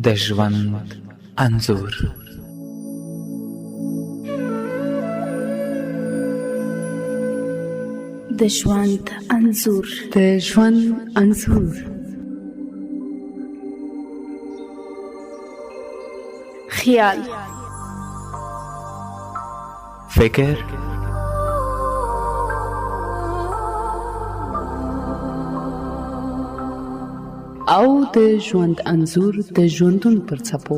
د ژوند انځور. د ژوند انځور. د ژوند انځور. خیال، فکر، او د ژوند انځور د ژوندون پر څپو.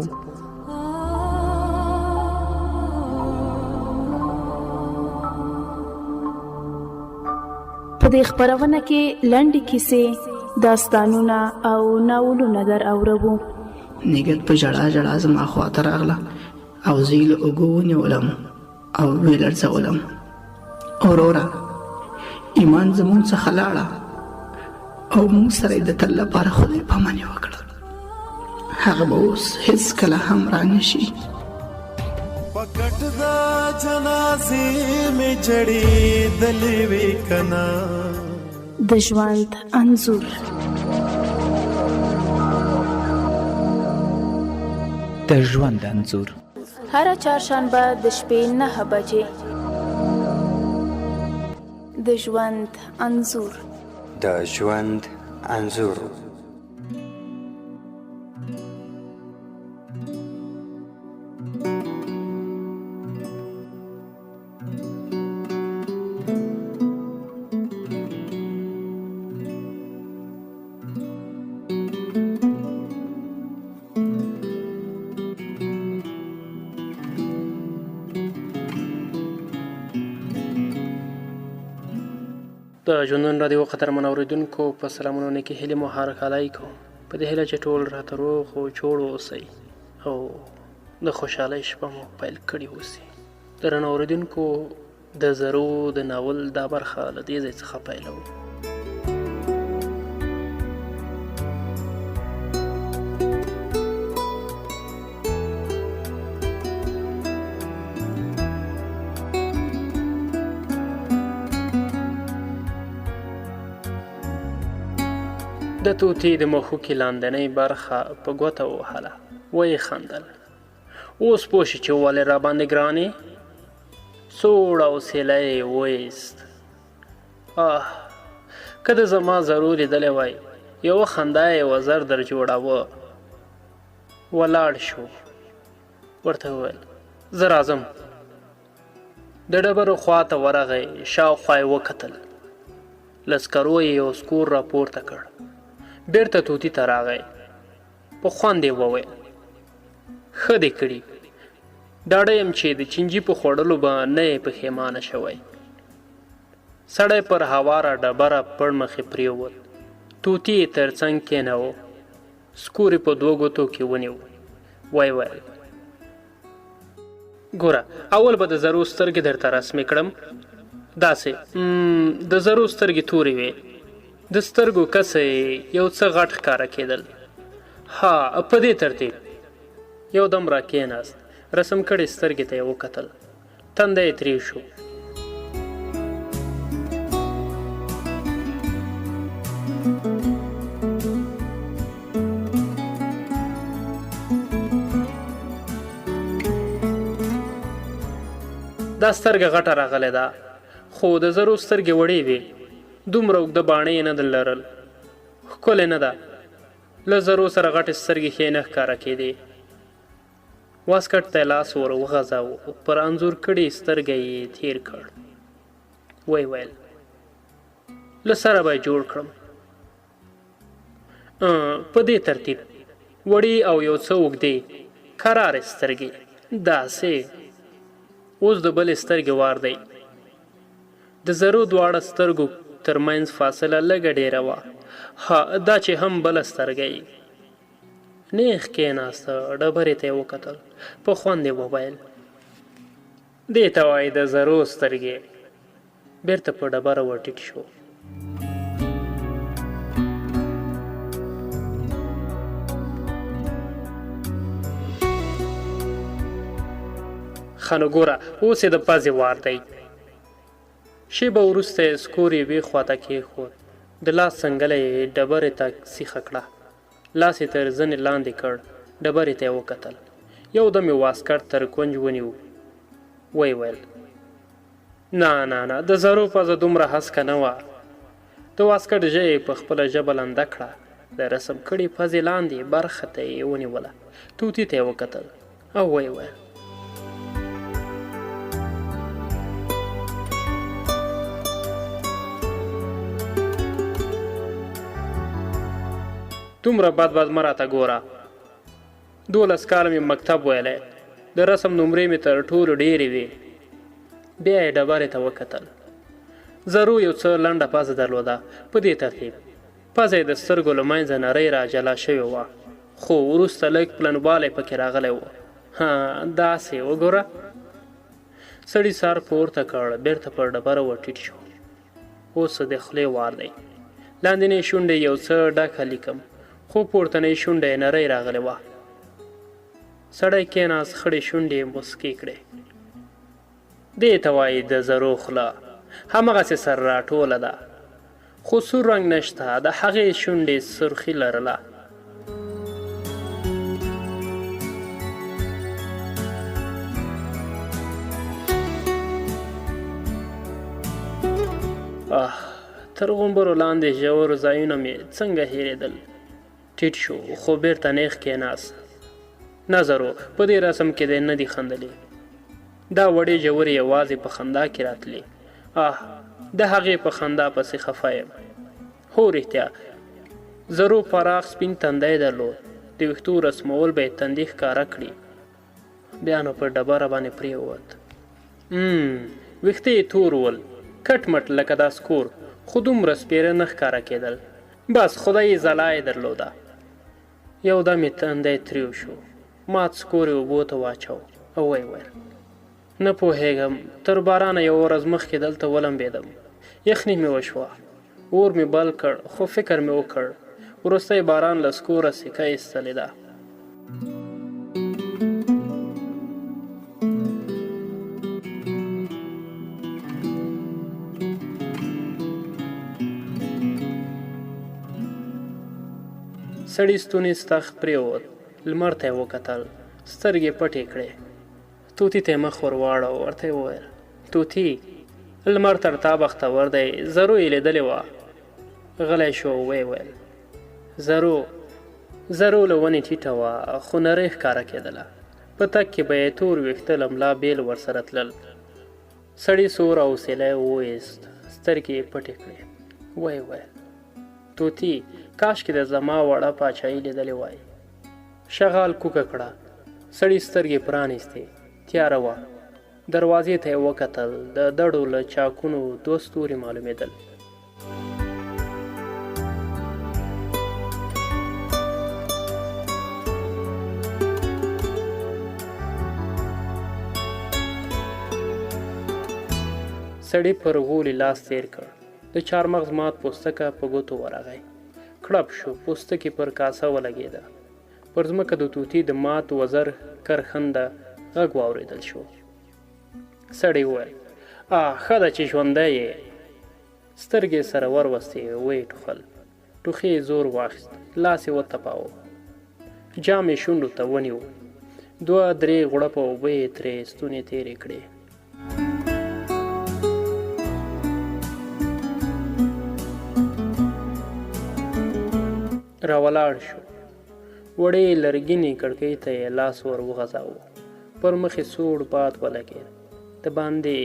په دې خپرونه کې لنډې کیسې، داستانونه او ناولونه در اورو. نګهت په ژړا ژړا زما خواته راغله او زه یې له اوږو ونیولم او ویې لړزولم. وروره، ایمان زموږ څخه لاړه او موږ سره یې د تل لپاره خدای پاماني وکړه. هغه به اوس هېڅکله هم رانشي. پکټ دا جنازې مې جړېدلې وې کنه. د ژوند انځور. د ژوند انځور. هره چهارشنبه د شپې 9 بجې. د ژوند انځور. د ژوند انځور. د ژوندون رادیو قدرمن اوریدونکو په سلامونه کې هیله مو هرکلی کوم. په دې هیله چې ټول راته روغ او جوړ اوسئ او د خوشحالۍ شپه مو پیل کړې اوسي. درنو اوریدونکو، د زرو د ناول دا برخه له دې ځای څخه پیلوو. د توتي د مښوکې لاندنۍ برخه په ګوته ووهله، ویې خندل. اوس پوه شې چې ولې راباندې ګرانې؟ سوړ او سیلی یې وایست. که د زما زرو لیدلی وای، یوه خندا یې وزر در جوړاوه. ولاړ شو. ورته وویل زه راځم. د ډبرو خوا ته ورغی، شاوخوا یې وکتل. له سکرو یې یو سکور راپورته کړ. بیرته توتي ته راغی. په خوند یې وویل ښه دې کړي. ډاډه یم چې د چینجي په خوړلو به نه یې پښیمانه شوی. سړی پر هواره ډبره پړ مخې پرېوت. توتي یې تر څنګ کېناوه. سکور یې په 2 ګوتو کې ونیو. ویل ګوره، اول به د زرو سترګې درته رسمې کړم. داسې د زرو سترګې تورې وې، د سترګو کسه یو څه غټ ښکاره کېدل. په دې ترتیب یو دم را کېناست. رسم کړې سترګې ته یې وکتل. تنده یې ترې شو. دا سترګه غټه راغلی ده، خو د زرو سترګې وړې وې. دومره اوږده باڼه یې نه لرل. ښکلې نه ده. له زرو سره غټې سترګې ښې نه ښکاره کېدې. واسکټ ته یې لاس ور وغځاوه. پر انځور کړې سترګه یې تېر کړ. ویل له سره به یې جوړ کړم. په دې ترتیب وړې او یو څه اوږدې کرارې سترګې. داسې اوس د بلې سترګې وار دی. د زرو دواړه سترګو ترمنځ فاصله لږه ډېره وه. دا چې هم بله سترګه یې. نیغ کېناسته، ډبرې ته یې وکتل. په خوند یې وویل دې ته وایي د زرو سترګې. بېرته په ډبره ور ټیټ شو. ښه نو ګوره، اوس یې د پزې وار دی. شیبه وروسته یې سکور یوې خواته کېښود. د لاس څنګله یې ډبرې ته سیخه کړه. لاس یې تر زنې لاندې کړ. ډبرې ته یې وکتل. یو دم یې واسکټ تر کونج ونیو. وی ویل نه د زرو پزه دومره هسکه نه وه. د واسکټ ژۍ په خپله ژبه لنده کړه. د رسم کړي پزې لاندې برخه ته یې ونیوله. طوطي ته یې وکتل او وی ویل دومره بد مه راته ګوره. 12 کاله مې مکتب ویلی. د رسم نمرې مې تر ټولو ډېرې وې. بیا یې ډبرې ته وکتل. زرو یو څه لنډه پزه درلوده. په دې ترتیب پزه یې د سترګو له منځه نرۍ را جلا شوې وه، خو وروسته لږ پلنوالی پکې راغلی و. داسې وګوره. سړي سر پورته کړ، بېرته پر ډبره ورټیټ شو. اوس د خولې وار دی. لاندینۍ شونډې یو څه ډکه لیکم، خو پورتنۍ شونډه یې نرۍ راغلې وه. سړی کېناست، خړې شونډې یې موسکې کړې. دې ته وایي د زرو خوله. همغسې سر راټوله ده، خو سور رنګ نشته. د هغې شونډې سرخي لرله. تر غومبرو لاندې ژور ځایونه مې څنګه هېرېدل. ټیټ شو، خو بېرته نیغ کېناست. نه زرو، په دې رسم کې دې نه دي خندلې. دا وړې ژورې یوازې په خندا کې راتلې. د هغې په خندا پسې خفه یم. هو رښتیا، زرو پراخ سپین تندی درلود. د ویښتو رسمول به یې تندي ښکاره کړي. بیا نو پر ډبره باندې پرېوت. ویښته یې تور ول، کټ مټ لکه دا سکور، خو دومره سپېره نه ښکاره کېدل. بس خدای یې ځلا یې درلوده. یو دم یې تندی تریو شو. مات سکور یې اوبو ته واچو او ویې ویل نه پوهېږم، تر بارانه یوه ورځ مخکې دلته ولمبېدم. یخني مې وشوه، اور مې بل کړ، خو فکر مې وکړ وروستی باران له سکوره سکه ایستلې ده. سړي ستونی ستخ پرېوت. لمر ته یې وکتل، سترګې پټې کړې. طوطي ته یې مخ ور واړو، ورته یې وویل طوطي، لمر تر تا بختور دی. زرو یې لیدلې وه. غلی شو، ویې ویل زرو له ونې ټیټه وه، خو نرۍ ښکاره کېدله. په تګ کې به یې تور ویښته له ملا بېل ورسره تلل. سړي سور او سیلی وویست، سترګې یې پټې کړې. ویې ویل طوطي، کاشکې د زما وړه پاچاهي لیدلې وای. شغال کوکه کړه. سړي سترګې پرانیستې. تیاره وه. دروازې ته یې وکتل. د دړو له چاکونو 2 ستوري معلومېدل. سړي پر غولي لاس تیر کړ. د چارمغز مات پوستکه په ګوتو ورغی. کړپ شو، پوستکي پر کاسه ولګېده. پر ځمکه د طوطي د مات وزر کرخنده غږ واورېدل شو. سړی وویل ښه ده چې ژوندی یې. سترګې سره وروستې، ویې ټوخل. ټوخي یې زور واخیست، لاس یې وتپاوه. جام یې شونډو ته ونیو. 2-3 غوړپه اوبه یې ترې ستونې تېرې کړې. راولاړ شو. وړې لرګینې کړکۍ ته یې لاس ور وغځاوه. پر مخ یې سوړ باد ولګېد. د باندې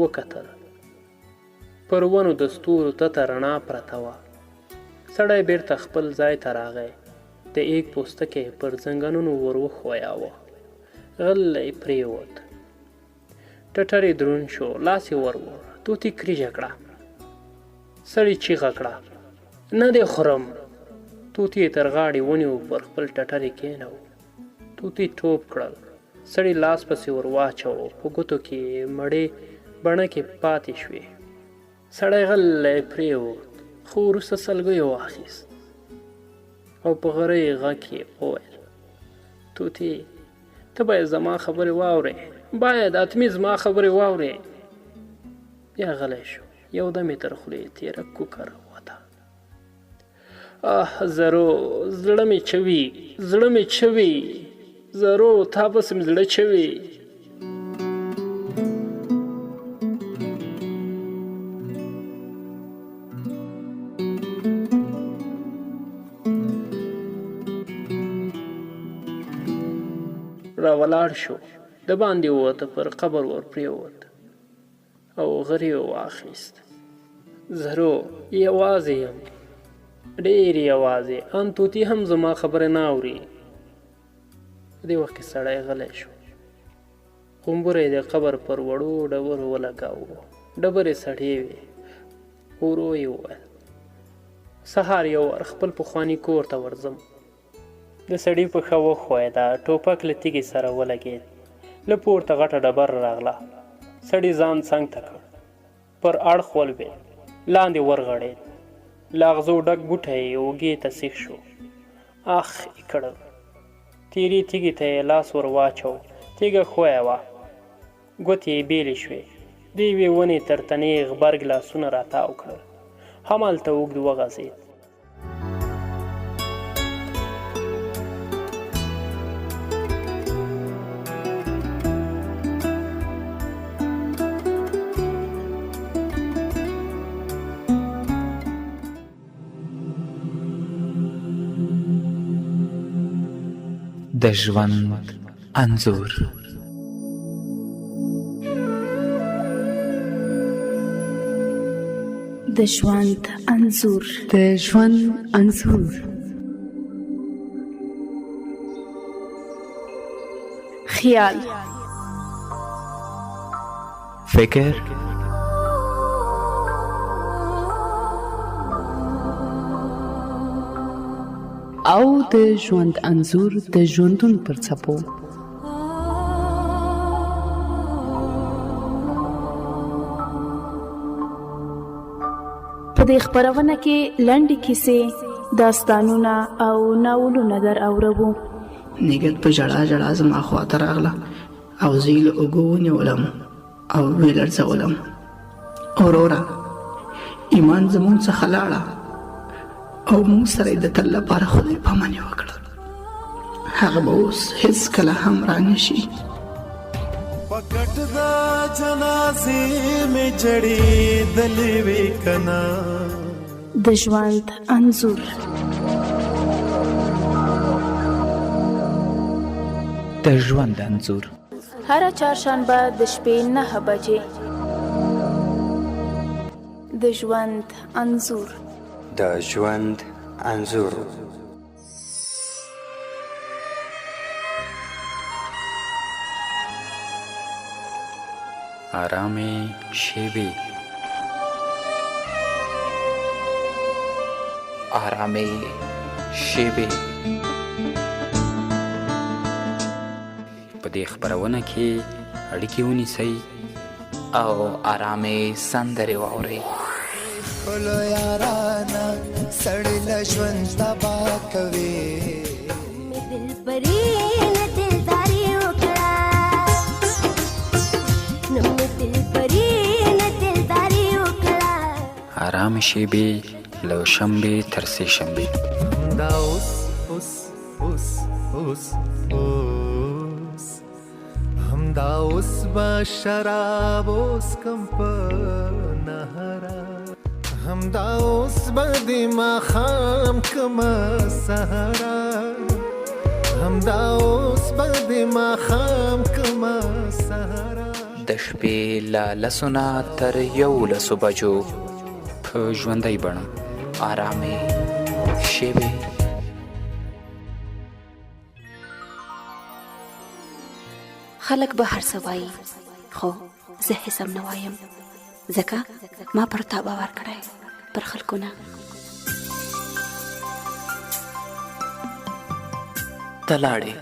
وکتل. پر ونو د ستورو تته رڼا پرته وه. سړی بېرته خپل ځای ته راغی. د ایږ پوستکی پر زنګنونو ور وښویاوه. غلی پرېوت. ټټر یې دروند شو، لاس یې ور طوطي کریژه کړه. سړي چیغه کړه نه دې خورم. طوطي یې تر غاړې ونیو، پر خپل ټټر یې کېناوه. طوطي ټوپ کړل. سړي لاس پسې ور واچوه. په ګوتو کې مړې بڼکې پاتې شوې. سړی غلی پرېوت، خو وروسته سلګۍ واخیست او په غرۍ غږ کې وویل طوطي، ته باید زما خبرې واورې. باید حتمي زما خبرې واورې. بیا غلی شو. یو دم یې تر خولې تېره کوکه راووته. زرو زړه مې چوي، زړه مې چوي، زرو تا پسې مې زړه چوي. را ولاړ شو، د باندې ووته، پر قبر ور پرېوت او غرې واخیست. زرو یوازې یم، ډېر یوازې، ان طوطي هم زما خبره نه اوري. په دې وخت کې سړی غلی شو، غومبره یې د قبر پر وړو ډبرو ولګاوه. ډبرې سړې وې. ورو یې وویل سهار یو وار خپل پخواني کور ته ورځم. د سړي پښه وښویده، ټوپک له تیږې سره ولګېد. له پورته غټه ډبره راغله. سړي ځان څنګ ته کړ، پر اړخ ولوېد، لاندې ورغړېد. له اغزو ډک بوټی یې اوږې ته سیخ شو. اخ یې کړل. تیرې تیږې ته یې لاس ور واچو. تیږه ښویه وه، ګوتې یې بېلې شوې. د یوې ونې تر تنې غبرګ لاسونه راتاو کړل. همالته اوږد وغځېد. د ژوند انځور. د ژوند انځور. د ژوند انځور. خیال، فکر، او د ژوند انځور د ژوندون پر څپو. په دې خپرونه کې لنډې کیسې، داستانونه او ناولونه در اورو. نګهت په ژړا ژړا زما خواته راغله او زه یې له اوږو ونیولم او ویې لړزولم. وروره ایمان زموږ څخه لاړه او موږ سره یې د تل لپاره خدای پاماني وکړه. هغه به اوس هېڅکله هم رانشي. پکټ دا جنازې مې جړېدلې وې کنه. د ژوند انځور. د ژوند انځور هره چهارشنبه د شپې 9 بجې. د ژوند انځور. د ژوند انځور. آرامې شېبې، آرامې شېبې. په دې خپرونه کې اړیکې ونیسئ او آرامې سندرې واورئ. خپلو یارانا سړی له ژوند تباه کوي. مې دلبري نه دلداري وکړه، نه مې دلبري نه دلداري وکړه. آرامې شېبې له شنبې تر سې شنبې. همدا اوس اوس اوس اوس اوس همدا اوس به شراب اوس کم په نهره. همدا اوس به د ماښام کمه سهاره. همدا اوس به د ماښام کمه سهاره. د شپې له 10 نه تر 11 بجو په ژوندۍ بڼه آرامې شېبې. خلک به هر څه وایي، خو زه هیڅ هم نه وایم، ځکه ما پر تا باور کړی، پر خلکو نه. ته لاړې،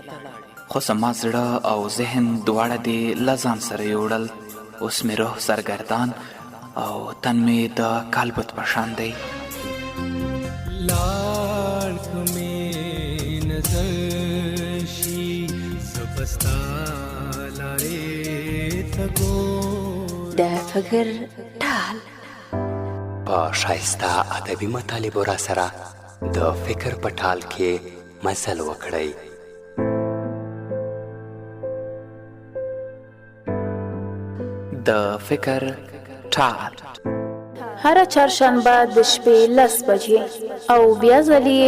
خو زما زړه او ذهن دواړه دې له ځان سره یوړل. اوس مې روح سرګردان او تن مې د کالبد په شان دی. لاړ که مې نظر شي زه به ستا لارې ته ګورم. د فکر ټال په ښایسته ادبي مطالبو را سره د فکر په ټال کې مزل وکړئ. د فکر ټال هر چهارشنبه د شپې 10 بجې او بیا ځلې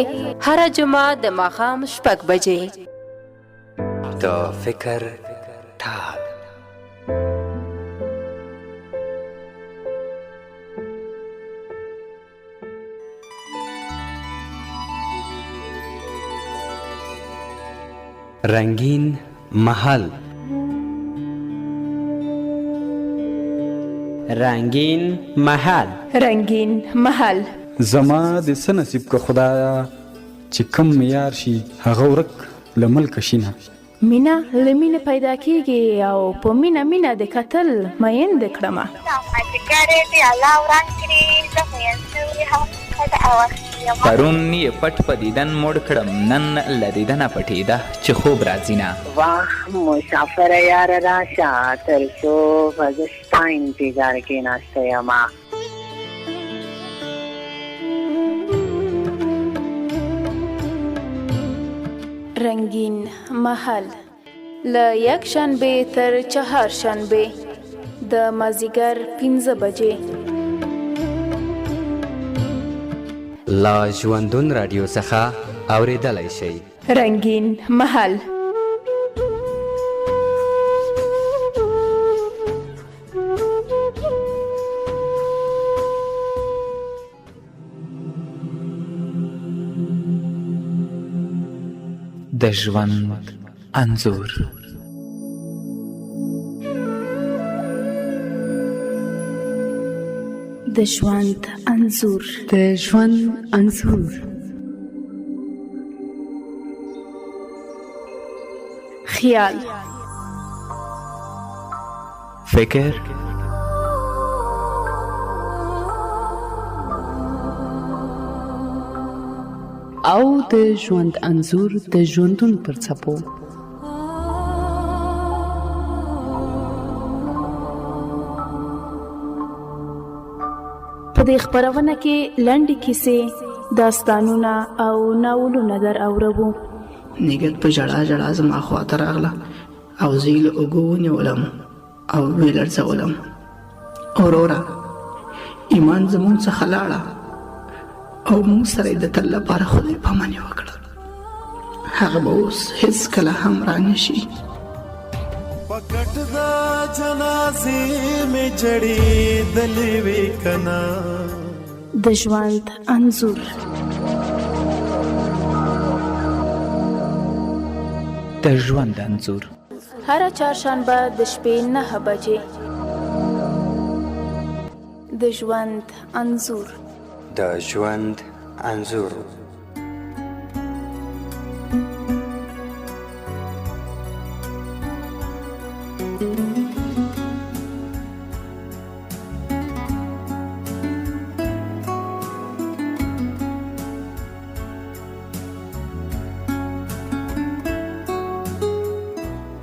هر جمعه د ماښام 6 بجې. د فکر ټال. رنگین محل. رنگین محل. رنگین محل. زما د څه نصیب که خدایا چې کم معیار شي هغه ورک له ملکه شینه. مینا له مینې پیدا کېږي او په مینه د کتل مین د کړمه. پرون یې پټ په دیدن موړ کړم، نن له دیدنه پټېده چې خوب راځي نه. واه مسافر یار راشه تر څو به زه ستا انتظار کې ناسته یمه. رنگین محل له یکشنبه تر چهارشنبه د مازیګر 15 بجې لا ژوندون رادیو څخه اوریدلای شئ. رنگین محل. د ژوند انځور. د ژوند انځور. د ژوند انځور. خیال، فکر، او د ژوند انځور د ژوندون پر څپو. په دې خپرونه کې لنډې کیسې، داستانونه او ناولونه در اورو. نیګت په جړا جړا زما خواته راغله او زه یې له اوږو ونیولم او ویې لړزولم. وروره ایمان زموږ څخه لاړه او موږ سره یې د تل لپاره خدای پاماني وکړه. هغه به اوس هېڅکله هم رانشي. پکټ دا جنازې مې جړېدلې وې کنه. د ژوند انځور. د ژوند انځور هر چهارشنبه د شپې 9 بجې. د ژوند انځور. د ژوند انځور.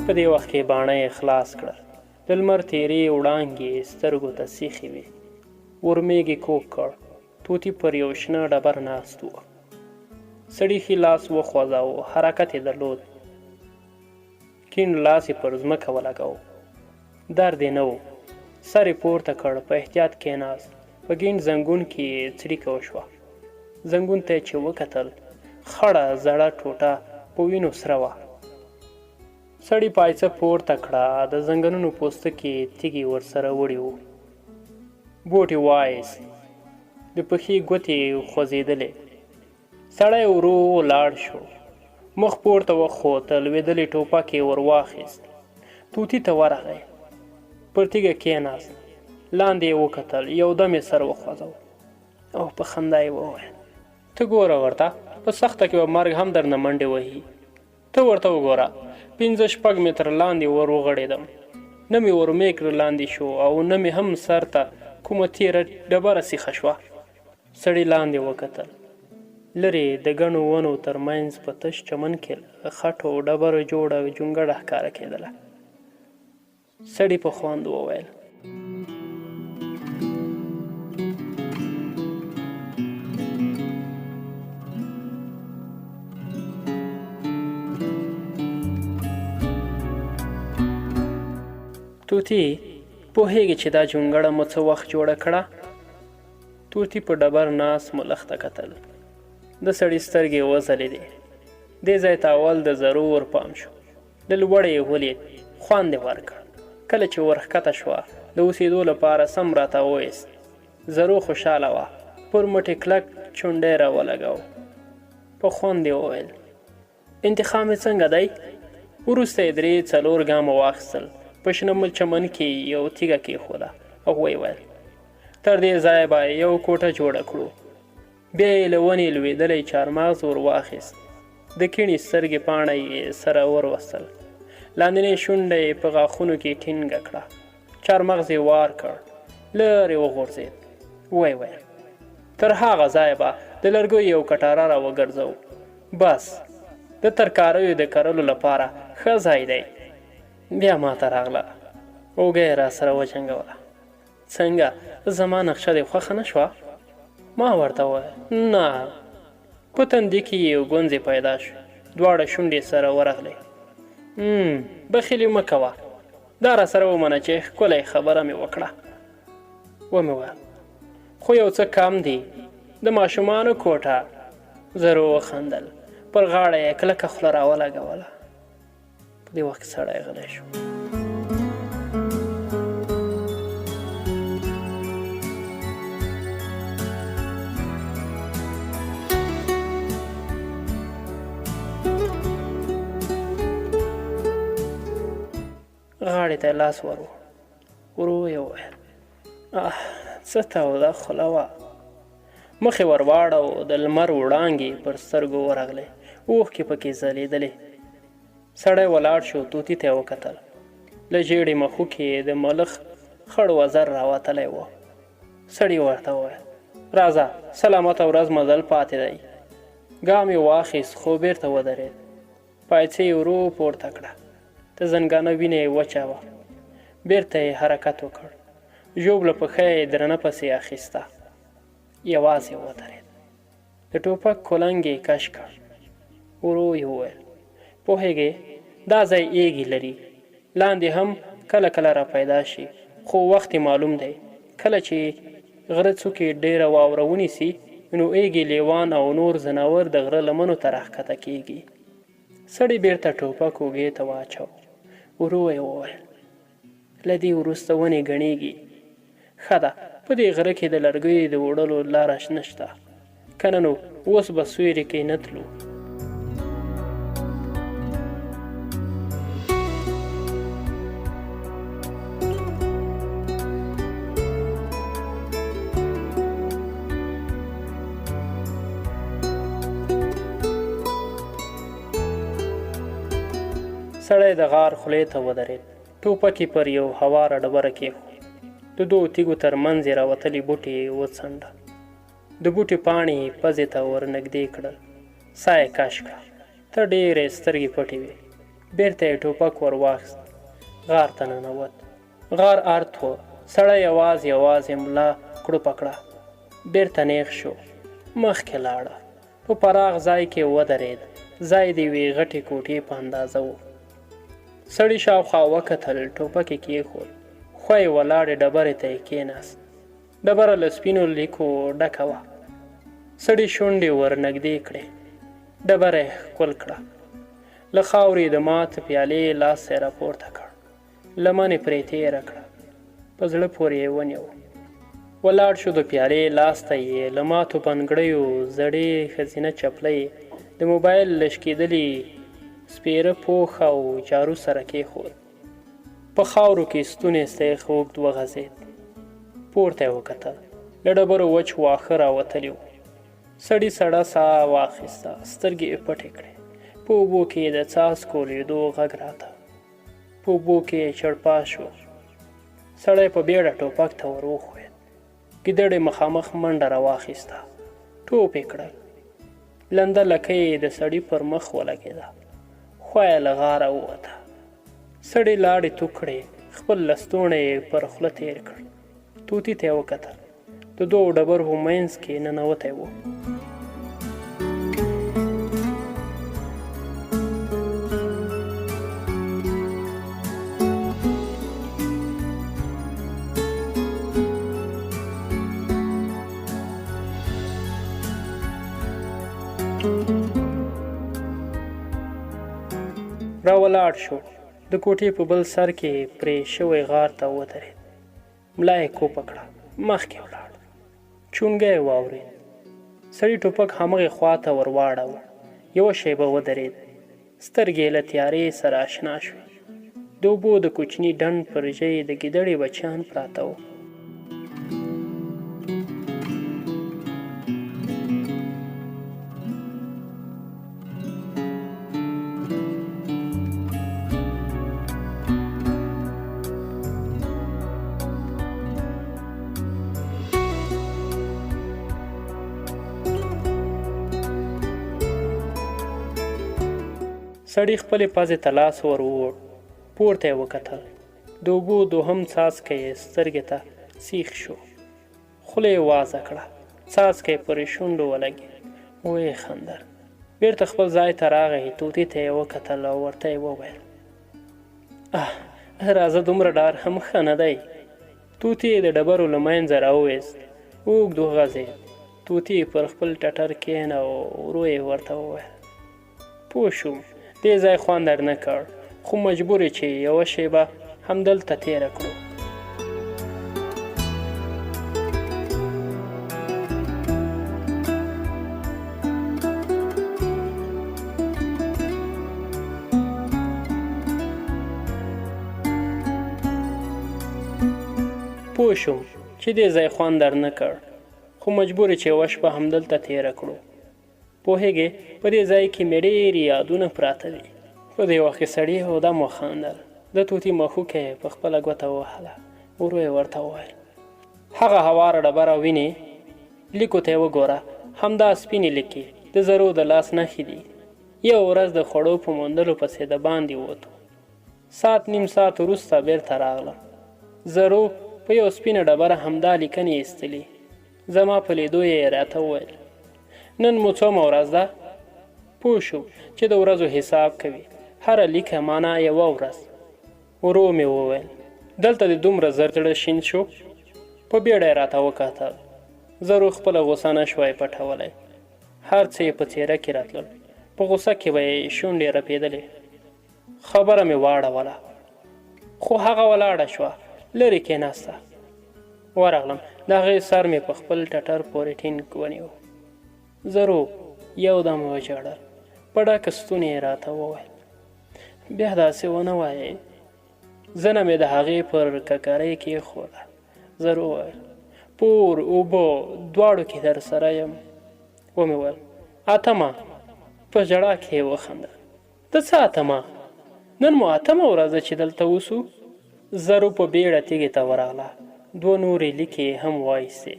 په دې وخت کې باڼه یې خلاص کړه. د لمر تیرې وړانګې سترګو ته سیخې وې. ورمېږې کوږ کړ. توتي پر یو شنه ډبر ناست و. سړي ښي لاس وخوځاوه، حرکت یې درلود. کیڼ لاس یې پر ځمکه ولګاوه. درد یې نه و. سر یې پورته کړ، په احتیاط کېناست. په ګیڼ زنګون کې یې څړیکه وشوه. زنګون ته یې چې وکتل، خړه زړه ټوټه په وینو سره وه. سړي پایڅه پورته کړه، د زنګنونو پوستکي تیږې ورسره وړي وو. بوټ یې وایست، د پښې ګوتې خوځېدلې. سړی ورو ولاړ شو، مخ پورته وخوت، لوېدلې ټوپک یې ور واخیست. توتي ته ورغی، پر تیږه کېناست. لاندې یې وکتل، یو دم یې سر وخوځاوه او په خندا یې وویل: ته ګوره ورته، په سخته کې به مرګ هم درنه منډې وهي. ته ورته وګوره، 5-6 متره لاندې ور وغړېدم، نه مې ورمېږ لاندې شو او نه مې هم سر ته کومه تیره ډبره سیخه شوه. سړي لاندې وکتل. لرې د ګڼو ونو تر منځ په تش چمن کې خټو ډبرو جوړه جونګړه ښکاره کېدله. سړي په خوند وویل: توتی پوهیږي چې دا جونګړه مو څه وخت جوړه کړه؟ توتی په ډبر ناست ملخ ته کتل. د سړي سترګې وځلېدې. دې ځای ته اول د زرو ور پام شو. د لوړې یې ولید، خوند یې ورکړ. کله چې ورښکته شوه د اوسېدو لپاره سم راته وایست. زرو خوشحاله وه، پر مټ یې کلک چونډی را ولګاو. په خوند یې وویل انتخاب یې څنګه دی؟ وروسته یې 3-4 ګامه واخیستل. په شنه چمن کې یو تیږه کېښوده او ویې ویل تر دې ځایه به یو کوټه جوړه کړو. بیا یې له ونې لوېدلی چارمغز ور واخیست. د کیڼې سترګې پاڼه یې سره ور وستل. لاندنۍ شونډه یې په غاښونو کې ټینګه کړه. چارمغز یې وار کړ، لرې وغورځېد. ویې ویل تر هغه ځایه به د لرګیو یو کټاره را وګرځوو. بس د ترکاریو د کرلو لپاره ښه ځای دی. بیا ما ته راغله، اوږه یې را سره وجنګوله. څنګه زما نقشه دې خوښه نه شوه؟ ما ورته وویل نه. په تندي کې یې یو ګونځې پیدا شو. دواړه شونډې سره ورغلې. بخیلي مه کوه، دا را سره ومنه چې ښکلی خبره مې وکړه. ومې ویل خو یو څه کم دی، د ماشومانو کوټه. زرو وخندل، پر غاړه یې کلکه خوله را ولګوله. په دې وخت کې سړی غلی شو. غاړې ته یې لاس ورو یې وویل څه توده خوله وه. مخ یې ورواړو، د لمر وړانګې پر سترګو ورغلې، اوښکې پکې ځلېدلې. سړی ولاړ شو، توتي ته یې وکتل. له ژېړې مښوکې د ملخ خړ وزر راوتلی و. سړي ورته وویل راځه، سلامته ورځ مزل پاتې دی. ګام یې واخیست خو بېرته ودرېد. پایڅې یې ورو پورته کړه. د زنګانه وینه یې وچه وه. بېرته یې حرکت وکړ. ژوبله پښه یې درنه پسې اخیسته. یوازې ودرېد. د ټوپک کلنګ یې کش کړ. ورو یې وویل پوهېږې دا ځای ایږي لري، لاندې هم کله کله را پیدا شي، خو وخت یې معلوم دی. کله چې غره څوکې ډېره واوره ونیسي نو ایږي لیوان او نور ځناور د غره لمنو ته راښکته کېږي. سړي بېرته ټوپک اوږې ته واچو. ورو یې وویل له دې وروسته ونې ګڼېږي. ښه ده، په دې غره کې د لرګیو د وړلو لاره نشته، که نه نو اوس به سویرې کې نه تلو. سړی د غار خولې ته ودرېد. ټوپک یې پر یو هواره ډبره کېښود. د دوو تیږو تر منځ یې راوتلي بوټي یې وڅنډه. د بوټي پاڼې یې پزې ته ورنږدې کړل. ساه یې کش کړه. ته ډېرې سترګې پټې وې. بېرته یې ټوپک ور واخیست. غار ته ننوت. غار ارت و. سړی یوازې ملا کړوپه کړه. بېرته نیغ شو. مخکې لاړه. په پراخ ځای کې ودرېد. ځای د یوې غټې کوټې په اندازه و. سړي شاوخوا وکتل. ټوپک یې کېښود. خوا یې ولاړې ډبرې ته یې کېناست. ډبره له سپینو لیکو ډکه وه. سړي شونډې ورنږدې کړې. ډبره یې ښکل کړه. له خاورې د ماتې پیالې لاس یې راپورته کړ. لمن یې پرې تېره کړه. په زړه پورې یې ونیو. ولاړ شو. د پیالې لاس ته یې له ماتو بنګړیو زړې ښځینه چپلۍ د موبایل لشکېدلي سپېره پوښ او جارو سره کېښود. په خاورو کې ستونی سیخ اوږد وغځېد. پورته یې وکتل. له ډبرو وچ واښه راوتلي وو. سړي سړه ساه واخیسته. سترګې یې پټې کړې. په اوبو کې د څاڅکو لیدو غږ راته. په اوبو کې یې چړپا شو. سړی په بیړه ټوپک ته ور وښوید. ګیدړې مخامخ منډه راواخیسته. ټوپ یې کړل. لنده لکه یې د سړي پر مخ ولګېده. خوا یې له غاره ووته. سړي لاړې تو کړې. خپل لستوڼی یې پر خوله تېر کړ. توتي ته یې وکتل. د دوو ډبرو په منځ کې ننوتی و. را ولاړ شو. د کوټې په بل سر کې پرې شوی غار ته ودرېد. ملا یې کوپه کړه، مخکې ولاړ. چونګی یې واورېد. سړي ټوپک همغې خوا ته ور واړاوه. یوه شیبه ودرېد. سترګې یې له تیارې سره اشنا شوې. د اوبو د کوچني ډنډ پر ژۍ د ګیدړې بچیان پراته وو. سړي خپلې پزې ته لاس ور ووړ. پورته یې وکتل. د اوبو دوهم څاڅکی یې سترګې ته سیخ شو. خوله یې وازه کړه. څاڅکی پر شونډو ولګېد. ویې خندل. بېرته خپل ځای ته راغی. طوطي ته یې وکتل او ورته یې وویل راځه، دومره ډار هم ښه نه دی. طوطي یې د ډبرو له منځه راوویست. اوږد وغځېد. طوطي پر خپل ټټر کېنه او ورو یې ورته وویل پوه شوم دې ځای خوند در نه کړ، خو مجبور یې چې یوه شیبه همدلته تېره کړو. پوه شوم چې دې ځای خوند در نه کړ، خو مجبور یې چې یوه شپه همدلته تېره کړو. پوهېږې په دې ځای کې مې ډېرې یادونه پراته دي. په دې وخت کې سړي هودم وخندل. د طوطي مښوکه یې په خپله ګوته ووهله. ورو یې ورته وویل هغه هواره ډبره وینې؟ لیکو ته یې وګوره، همدا سپینې لیکې د زرو د لاس نښې دي. یو ورځ د خوړو په موندلو پسې د باندې ووتو. نیم ساعت وروسته بېرته راغلم. زرو په یو سپینه ډبره همدا لیکنې ایستلې. زما په لیدو یې راته وویل نن مو څومه ورځ ده؟ پوه شو چې د ورځو حساب کوي. هره لیکه معنا یوه ورځ. ورو مې وویل دلته د دومره زر زړه شین شو؟ په بیړه یې راته وکتل. زرو خپله غوسه نه شوی پټولی. هر څه یې په څېره کې راتلل. په غوسه کې به یې شونډې رپېدلې. خبره مې واړوله، خو هغه ولاړه شوه، لرې کېناسته. ورغلم، د هغې سر مې په خپل ټټر پورې ټینګ ونیو. زرو یو دم وژړل. په ډکه ستونې یې راته وویل بیا داسې ونه وایې. زنه مې د هغې پر ککرۍ کېښوده. زرو وویل پور اوبه دواړو کې در سره یم. ومې ویل اتمه. په ژړا کې یې وخندل. ته څه اتمه؟ نن مو اتمه ورځ چې دلته اوسو؟ زرو په بیړه تیږې ته ورغله. دوه نورې لیکې هم وایستې.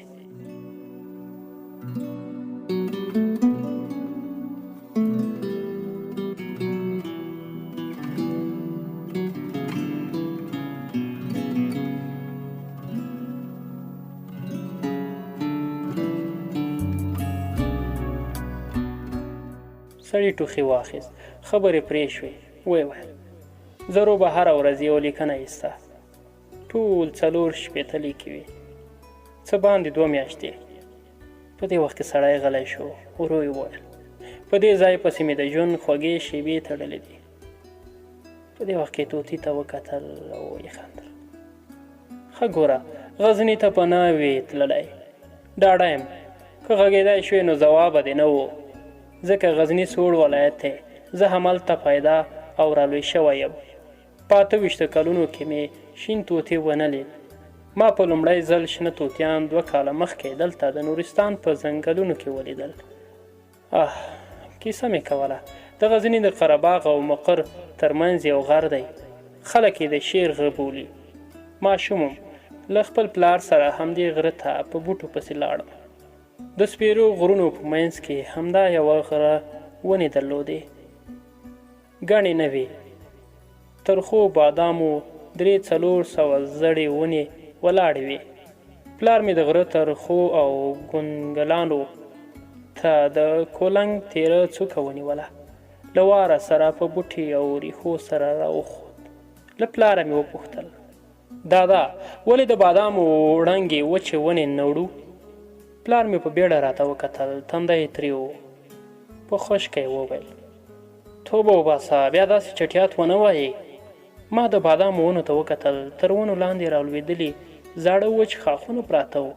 سړي ټوخي واخیست. خبرې پرې شوې. ویې ویل زرو به هره ورځ یو لیکنه ایسته. ټول 4 شپېته لیکې وي، څه باندې 2 میاشتې. په دې وخت کې سړی غلی شو. ورو یې وویل په دې ځای پسې مې د ژوند خوږې شېبې تړلې دي. په دې وخت کې طوطي ته وکتل او یې خندل. ښه ګوره، غزني ته په نه وې تللی. ډاډه یم که غږېدی شوې نو ځوابه دې نه و، ځکه غزني سوړ ولایت دی. زه همالته پیدا او رالوی شوی یم. 25 کلونو کې مې شین طوطي ونه لید. ما په لومړی ځل شنه طوطیان 2 کاله مخکې دلته د نورستان په ځنګلونو کې ولیدل. کیسه مې کوله. د غزني د قرهباغ او مقر ترمنځ یو غر دی. خلک یې د شیر غره بولي. ماشوم له خپل پلار سره همدې غره ته په بوټو پسې لاړم. د سپیرو غرونو په منځ کې همدا یوه غره ونې درلودې. ګڼې نه وې. ترخو بادامو 300-400 زړې ونې ولاړې وې. پلار مې د غره ترخو او ګنګلانو ته د کولنګ تیره څوکه ونیوله. له واره سره په بوټي او ریښو سره راوخوت. له پلاره مې وپوښتل دادا ولې د بادامو وړانګې وچې ونې نه وړو؟ پلار مې په بیړه راته وکتل. تنده یې تریو. په خشکه یې وویل توبه وباسه بیا داسې چټیات ونه وایې. ما د بادامو ونو ته وکتل، تر ونو لاندې رالوېدلي زاړه وچ ښاخونه پراته وو.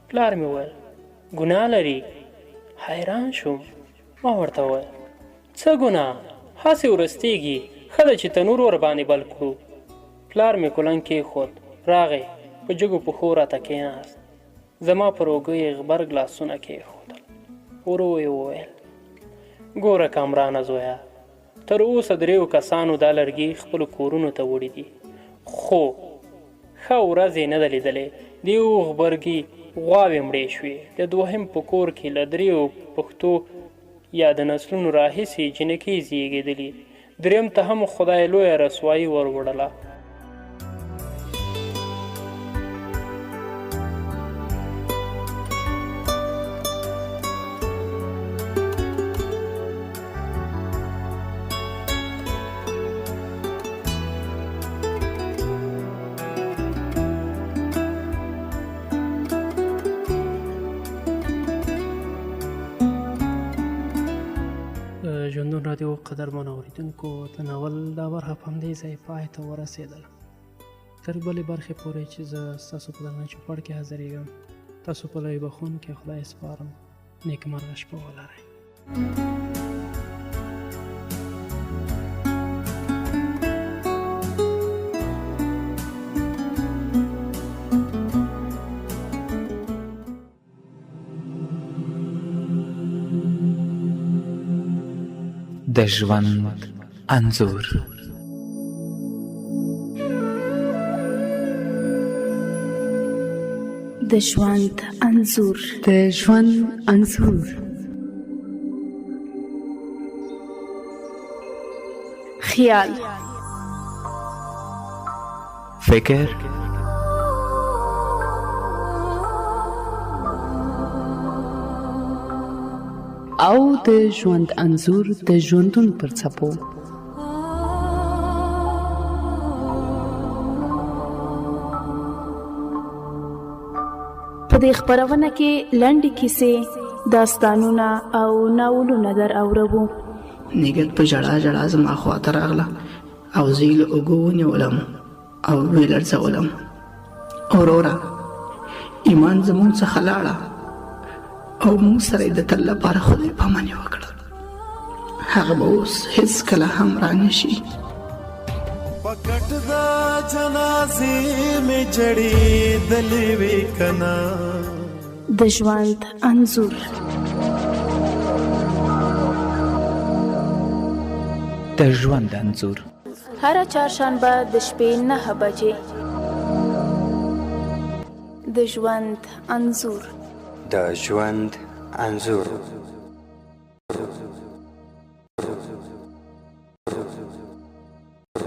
پلار مې وویل ګناه لري. حیران شوم. ما ورته وویل څه ګناه؟ هسې ورستېږي، ښه ده چې تنور ورباندې بل کړو. پلار مې کولنګ کېښود، راغی، په جګو پښو راته کېناست. زما پر اوږه یې غبرګ لاسونه کېښودل. ورو یې وویل ګوره کامرانه زویه، تر اوسه 3 کسانو دا لرګي خپلو کورونو ته وړي دي، خو ښه ورځ یې نه ده لیدلې. د یو غبرګي غواوې مړې شوې. د دوهم په کور کې له 3 پښتو یا د نسلونو راهیسې جنکۍ زیږېدلي. 3 ته هم خدای لویه رسوایي وروړله. ژوندون رادیو قدرمن اورېدونکو، د ناول دا برخه په همدې ځای پای ته ورسېدله. تر بلې برخې پورې چې زه ستاسو په درنه چوپړ کې حاضرېږم، تاسو په لوی بخښونکي خدای سپارم. نیکمرغه شپه ولرئ. د ژوند انځور. د ژوند انځور. د ژوند انځور. خیال، فکر، او د ژوند انځور د ژوندون پر څپو. په دې خپرونه کې لنډې کیسې، داستانونه او ناولونه در اورو. نګهت په ژړا ژړا زما خواته راغله او زه یې له اوږو ونیولم او ویې لړزولم. وروره ایمان زموږ څخه لاړه او موږ سره یې د تل لپاره خدای پاماني وکړه. هغه به اوس هېڅکله هم رانشي. پکټ دا جنازې مې جړېدلې وې کنه. د ژوند انځور. د ژوند انځور هره چهارشنبه د شپې 9 بجې. د ژوند انځور. د ژوند انځور.